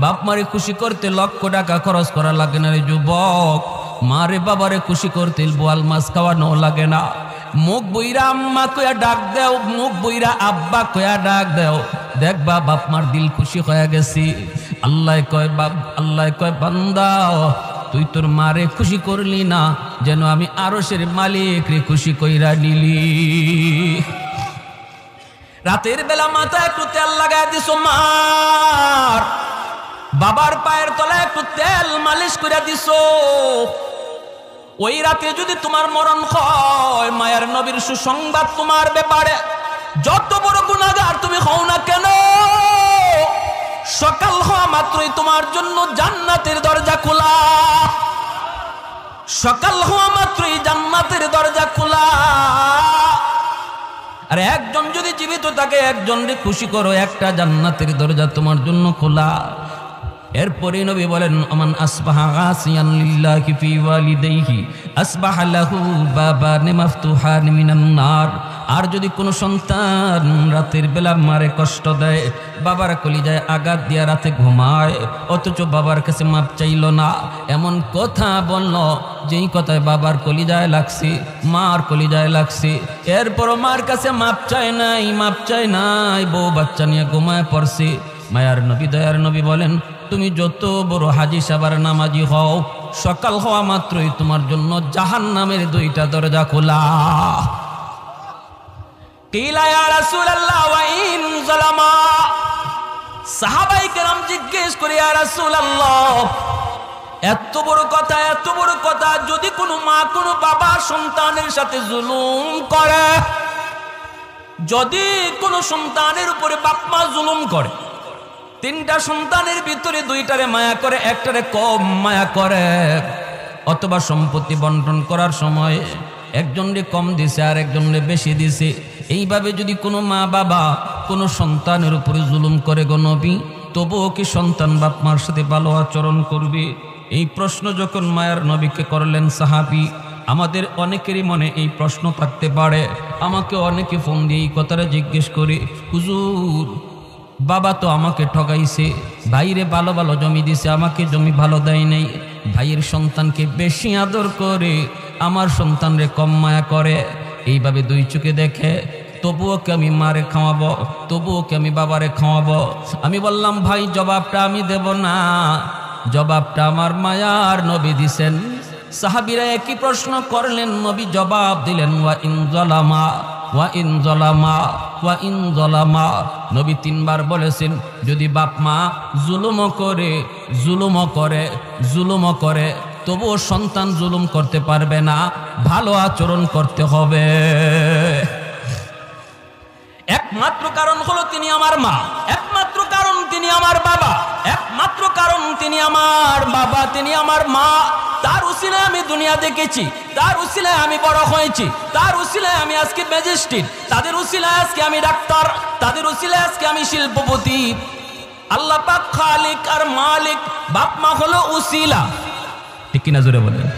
বাপ মারে খুশি করতে লক্ষ টাকা খরচ করা লাগে না রে যুবক। মারে বাবারে খুশি করতে বোয়াল মাছ খাওয়ানো লাগে না। মুখ বইরা আম্মা কয়া ডাক দেও, মুখ বইরা আব্বা কয়া ডাক দেও, দেখবা বাপ মার দিল খুশি হয়ে গেছি। আল্লাহ কয় বান্দা তুই তোর মারে খুশি করলি না, যেন আমি আরশের মালিক রে খুশি কইরা নিলি। রাতের বেলা মাথায় একটু তেল লাগায় দিছো মার, বাবার পায়ের তলায় একটু তেল মালিশ করে দিছো। ওই রাতে যদি তোমার মরণ হয়, মায়ের নবীর সুসংবাদ তোমার ব্যাপারে, যত বড় গুনাহগার তুমি হও না কেন, সকাল হওয়া মাত্রই তোমার জন্য জান্নাতের দরজা খোলা। সকাল হওয়া মাত্রই জান্নাতের দরজা খোলা। আর একজন যদি জীবিত থাকে, একজনকে খুশি করো, একটা জান্নাতের দরজা তোমার জন্য খোলা। এরপরে নবী বলেন আমান আসবাহা আসিয়ান লিল্লাহি ফি ওয়ালিদাইহি আসবাহা লাহু বাবান মাফতুহান মিনান নার। আর যদি কোনো সন্তান রাতের বেলা মারে কষ্ট দেয়, বাবার কলিজায় আঘাত দিয়া রাতে ঘুমায়, অথচ বাবার কাছে মাপ চাইল না, এমন কথা বলল যেই কথায় বাবার কলিজায় লাগছে, মার কলিজায় লাগছে, এরপরও মার কাছে মাপ চায় নাই, বউ বাচ্চা নিয়ে ঘুমায় পড়ছে। মায়ার নবী দয়ার নবী বলেন তুমি যত বড় হাজি সাবার নামাজি হও, সকাল হওয়া মাত্রই তোমার জন্য জাহান্নামের দুইটা দরজা খোলা। কিলা ইয়া রাসূলুল্লাহ ওয়া ইন যালামা। সাহাবায়ে কেরাম জিজ্ঞেস করে ইয়া রাসূলুল্লাহ এত বড় কথা, যদি কোনো মা কোনো বাবা সন্তানের সাথে জুলুম করে, যদি কোনো সন্তানের উপরে বাপ মা জুলুম করে, তিনটা সন্তানের ভিতরে দুইটারে মায়া করে, একটারে কম মায়া করে, অথবা সম্পত্তি বন্টন করার সময় একজনরে কম দিছে আর একজনরে বেশি দিছে, এইভাবে যদি কোনো মা বাবা কোনো সন্তানের উপরে জুলুম করে গো নবী, তবুও কি সন্তান বাপ মার সাথে ভালো আচরণ করবে? এই প্রশ্ন যখন মায়ার নবীকে করলেন সাহাবী, আমাদের অনেকেরই মনে এই প্রশ্ন থাকতে পারে। আমাকে অনেকে ফোন দিয়ে এই কথাটা জিজ্ঞেস করে, হুজুর বাবা তো আমাকে ঠকাইছে, ভাইরে ভালো ভালো জমি দিছে, আমাকে জমি ভালো দেয় নাই, ভাইয়ের সন্তানকে বেশি আদর করে, আমার সন্তানরে কম মায়া করে, এইভাবে দুই চোখে দেখে, তবুও কি আমি মারে খাওয়াবো, তবুও কি আমি বাবারে খাওয়াবো? আমি বললাম ভাই জবাবটা আমি দেব না, জবাবটা আমার মায়ার নবী দিছেন। সাহাবীরা একই প্রশ্ন করলেন, নবী জবাব দিলেন ওয়া ইন যালামা ওয়া ইন যালামা ওয়া ইন যালামা। নবী তিনবার বলেছেন যদি বাপ মা জুলুম করে তবুও সন্তান জুলুম করতে পারবে না, ভালো আচরণ করতে হবে। একমাত্র কারণ হলো তিনি আমার মা, একমাত্র কারণ তিনি আমার বাবা, একমাত্র কারণ তিনি আমার বাবা, তিনি আমার মা। তার উসিলায় আমি দুনিয়া দেখেছি, তার উসিলায় আমি বড় হয়েছি, তার উসিলায় আমি আজকে ম্যাজিস্ট্রেট, তাদের উসিলায় আজকে আমি ডাক্তার, তাদের উসিলায় আজকে আমি শিল্পপতি। আল্লাহ পাক খালিক আর মালিক, বাপ মা হলো উসিলা, ঠিক কিনা জোরে বলেন?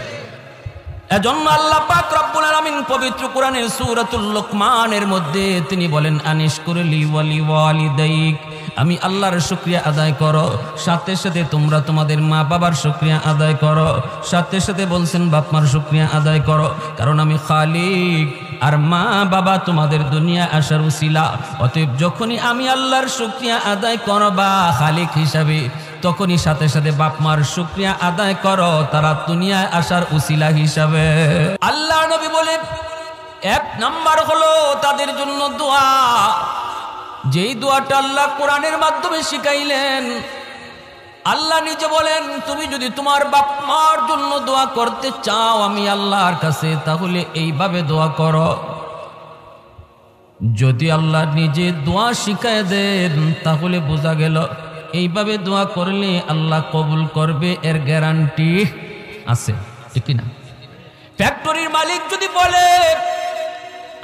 এজন্য আল্লাহ পাক রব্বুল আলামিন পবিত্র কোরআনের সূরাতুল লুকমানের মধ্যে তিনি বলেন আনিশকুরলি ওয়ালি ওয়ালিদাইক, আমি আল্লাহর শুকরিয়া আদায় করো, সাথে সাথে তোমরা তোমাদের মা বাবার শুকরিয়া আদায় করো, সাথে সাথে বলছেন বাপ মার শুকরিয়া আদায় করো, কারণ আমি খালিক আর মা বাবা তোমাদের দুনিয়া আসার উসিলা। অতএব যখনই আমি আল্লাহর শুকরিয়া আদায় করবা খালিক হিসাবে, তখনই সাথে সাথে বাপ মার শুকরিয়া আদায় করো তারা দুনিয়ায় আসার উসিলা হিসাবে। আল্লাহ নবী বলে এক নাম্বার হলো তাদের জন্য দোয়া, যেই দোয়াটা আল্লাহ কোরআনের মাধ্যমে শিখাইলেন। আল্লাহ নিজে বলেন তুমি যদি তোমার বাপ মার জন্য দোয়া করতে চাও আমি আল্লাহর কাছে, তাহলে এইভাবে দোয়া করো। যদি আল্লাহ নিজে দোয়া শিখায় দেন তাহলে বোঝা গেল এইভাবে দোয়া করলে আল্লাহ কবুল করবে, এর গ্যারান্টি আছে, ঠিক না? ফ্যাক্টরির মালিক যদি বলে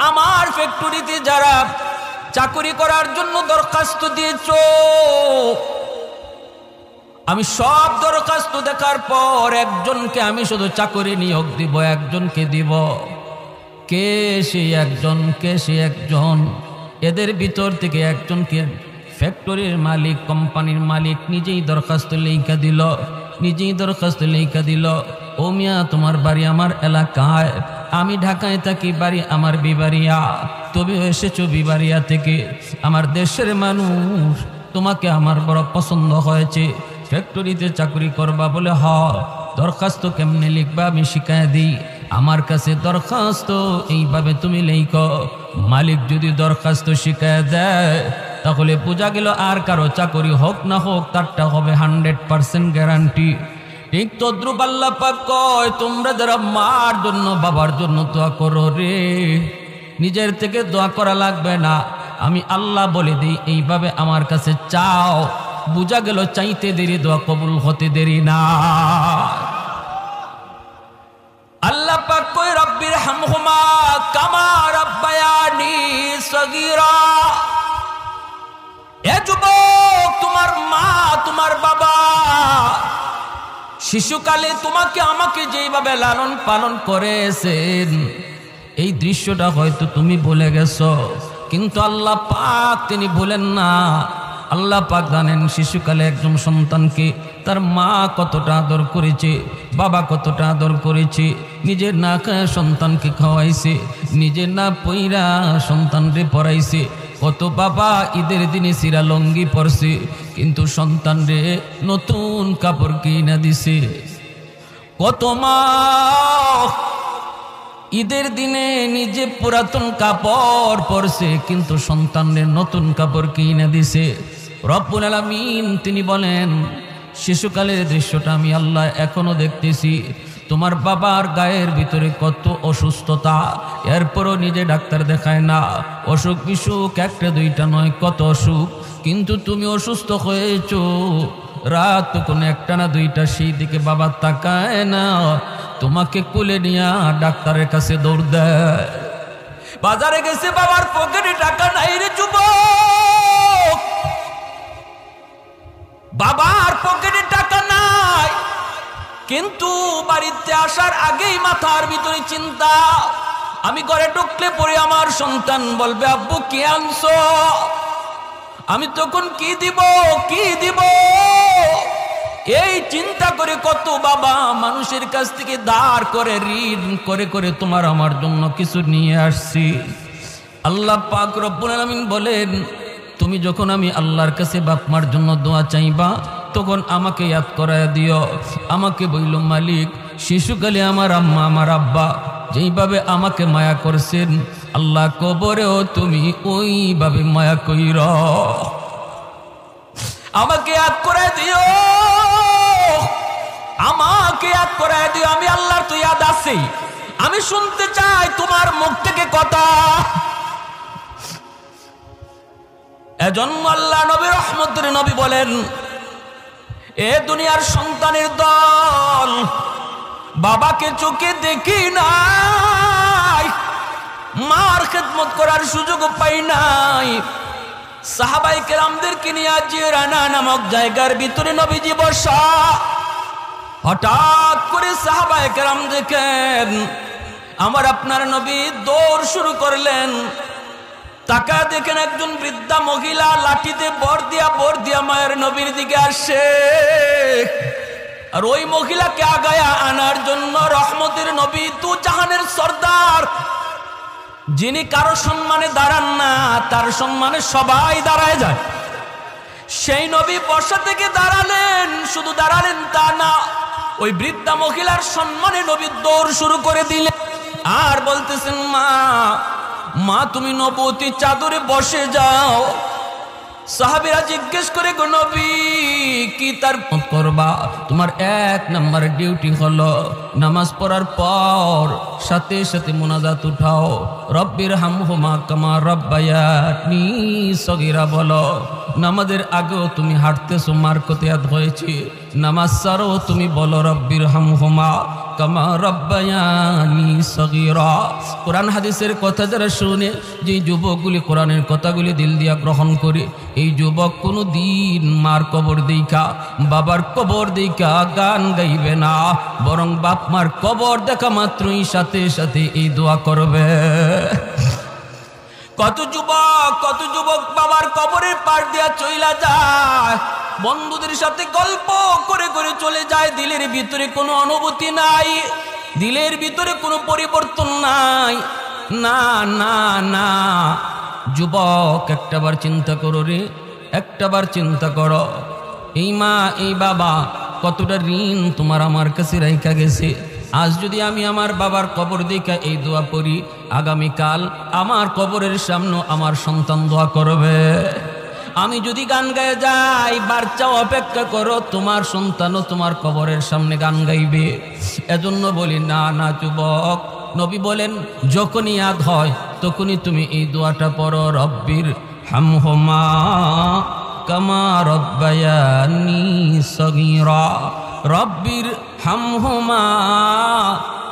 আমার ফ্যাক্টরিতে যারা চাকরি করার জন্য দরখাস্ত দিয়েছো, আমি সব দরখাস্ত দেখার পর একজনকে আমি শুধু চাকরি নিয়োগ দিব, একজনকে দিব, কে সে একজন, কে সে একজন? এদের ভিতর থেকে একজনকে ফ্যাক্টরির মালিক, কোম্পানির মালিক নিজেই দরখাস্ত লেখা দিল, ও মিয়া তোমার বাড়ি আমার এলাকায়, আমি ঢাকায় থাকি, বাড়ি আমার বিবাড়িয়া, তুমি এসেছো বিবাড়িয়া থেকে, আমার দেশের মানুষ, তোমাকে আমার বড় পছন্দ হয়েছে, ফ্যাক্টরিতে চাকরি করবা বলে। দরখাস্ত কেমনে লিখবা আমি শিখায় দিই, আমার কাছে দরখাস্ত এইভাবে তুমি লেখো। মালিক যদি দরখাস্ত শিখায় দেয় তাহলে বোঝা গেল আর কারো চাকরি হোক না হোক তারটা হবে 100% গ্যারান্টি। ঠিক তদ্রুপ আল্লাহ পাক কয়, তোমরা যারা মার জন্য বাবার জন্য দোয়া করো রে, নিজের থেকে দোয়া করা লাগবে না, আমি আল্লাহ বলে দিই এইভাবে আমার কাছে চাও। বুঝা গেল চাইতে দেরি দোয়া কবুল হতে দেরি না। আল্লাহ পাক কয়, রব্বির হামহুমা কামা রাব্বায়ানি সগীরা। এ যুবক, তোমার মা তোমার বাবা শিশুকালে তোমাকে আমাকে যেইভাবে লালন পালন করেছেন, এই দৃশ্যটা হয়তো তুমি ভুলে গেছো, কিন্তু আল্লাহ পাক তিনি ভুলেন না। আল্লাহ পাক জানেন শিশুকালে একজন সন্তানকে তার মা কতটা আদর করেছে, বাবা কতটা আদর করেছে, নিজের না খায় সন্তানকে খাওয়াইছে, নিজের না পইরা সন্তানরে পড়াইছে। কত বাবা ঈদের দিনে সিরা লঙ্গি পরছে, কিন্তু সন্তানরে নতুন কাপড় কিনা দিছে। কত মা ঈদের দিনে নিজে পুরাতন কাপড় পরছে, কিন্তু সন্তানদের নতুন কাপড় কিনে দিছে। রব্বুল আলামিন তিনি বলেন, শিশুকালের দৃশ্যটা আমি আল্লাহ এখনো দেখতেছি। তোমার বাবার গায়ের ভিতরে কত অসুস্থতা, এরপরও নিজে ডাক্তার দেখায় না, অসুখ বিসুখ একটা দুইটা নয়, কত অসুখ, কিন্তু তুমি অসুস্থ হয়েছ। রাত কোনো একটা না দুইটা, সেই দিকে বাবা তাকায় না, তোমাকে কুলে নিয়ে ডাক্তারের কাছে দৌড় দেয়। বাজারে গেছে, বাবার পকেটে টাকা নাই রে যুবক, বাবার পকেটে টাকা নাই, কিন্তু বাড়িতে আসার আগেই মাথার ভিতরে চিন্তা, আমি ঘরে ঢুকলে পরে আমার সন্তান বলবে আব্বু কি আনছো, আমি তখন কি দিব। এই চিন্তা করে কত বাবা মানুষের কাছ থেকে ধার করে ঋণ করে করে তোমার আমার জন্য কিছু নিয়ে আসছি। আল্লাহ পাক রব্বুল আলামিন বলেন, তুমি যখন আমি আল্লাহর কাছে বাপ মার জন্য দোয়া চাইবা তখন আমাকে ইয়াদ করায় দিও। আমাকে বইল মালিক, শিশুকালে আমার আম্মা আমার আব্বা যেইভাবে আমাকে মায়া করছেন, আল্লাহ কবরেও তুমি ওইভাবে মায়া কইর, আমাকে ইয়াদ করে দিও, আমাকে ইয়াদ করে দিও। আমি আল্লাহর তো ইয়াদ আছে, আমি শুনতে চাই তোমার মুখ থেকে কথা। এজন্য আল্লাহ নবী রহমতের নবী বলেন, এ দুনিয়ার সন্তানের দল, বাবাকে চোখে দেখি নাই, মার খেদমত করার সুযোগ পাই নাই। সাহাবাই কেরামদেরকে নিয়ে জিরানা নামক জায়গার ভিতরে নবীজি বসা, হঠাৎ করে সাহাবাই কেরাম দেখেন আমার আপনার নবী দৌড় শুরু করলেন। তাকা দেখেন একজন বৃদ্ধা মহিলা লাঠিতে বর দিয়া মায়ের নবীর দিকে আসে, আর ওই মহিলাকে আগায়া আনার জন্য রহমতের নবী তু জাহানের সর্দার, যিনি কারো সম্মানে দাঁড়ান না, তার সম্মানে সবাই দাঁড়ায় যায়, সেই নবী বসা থেকে দাঁড়ালেন। শুধু দাঁড়ালেন তা না, ওই বৃদ্ধা মহিলার সম্মানে নবী দৌড় শুরু করে দিলেন আর বলতেছেন, মা তুমি নবতী চাদরে বসে যাও। সাহাবীরা জিজ্ঞেস করে, গো নবী কি তার করবা? তোমার 1 নম্বর ডিউটি হলো নামাজ পড়ার পর সাথে সাথে মুনাজাত উঠাও, রব্বির হামহুমা কামা রাব্বায়ানি সগীরা বলো। নামাজের আগেও তুমি হাঁটতেছো, মার কতিয়াত হয়েছে, নামাজ ছাড়ো তুমি বলো রব্বির হামহুমা কামা রাব্বায়ানি সগীরা। কোরআন হাদিসের কথা যারা শুনে, যে যুবকগুলি কোরআনের কথাগুলি দিল দিয়া গ্রহণ করে, এই যুবক কোনো দিন মার কবর দেখা বাবার কবর দেখা গান গাইবে না, বরং বাপ মার কবর দেখা মাত্রই সাথে সাথে এই দোয়া করবে, কত যুবক বাবার কবরের পাশ দিয়া চইলা যায়, বন্ধুদের সাথে গল্প করে করে চলে যায়, দিলের ভিতরে কোনো অনুভূতি নাই, দিলের ভিতরে কোনো পরিবর্তন নাই। না না না যুবক, একটাবার চিন্তা করো রে, একটাবার চিন্তা করো, এই মা এই বাবা কতটা ঋণ তোমার আমার কাছে রাইখা গেছে। আজ যদি আমি আমার বাবার কবর দেখা এই দোয়া পড়ি, আগামীকাল আমার কবরের সামনে আমার সন্তান দোয়া করবে। আমি যদি গান গায়ে যাই, বাচ্চাও অপেক্ষা করো, তোমার সন্তানও তোমার কবরের সামনে গান গাইবে। এজন্য বলি না না যুবক, নবী বলেন যখনই ইয়াদ হয় তখনই তুমি এই দোয়াটা পড়ো, রব্বির হামহুমা কামা রব্বায়ানি সগীরা, রব্বির হামহুমা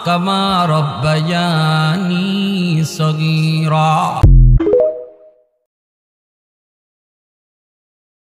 কামা রব্বায়ানি সগীরা।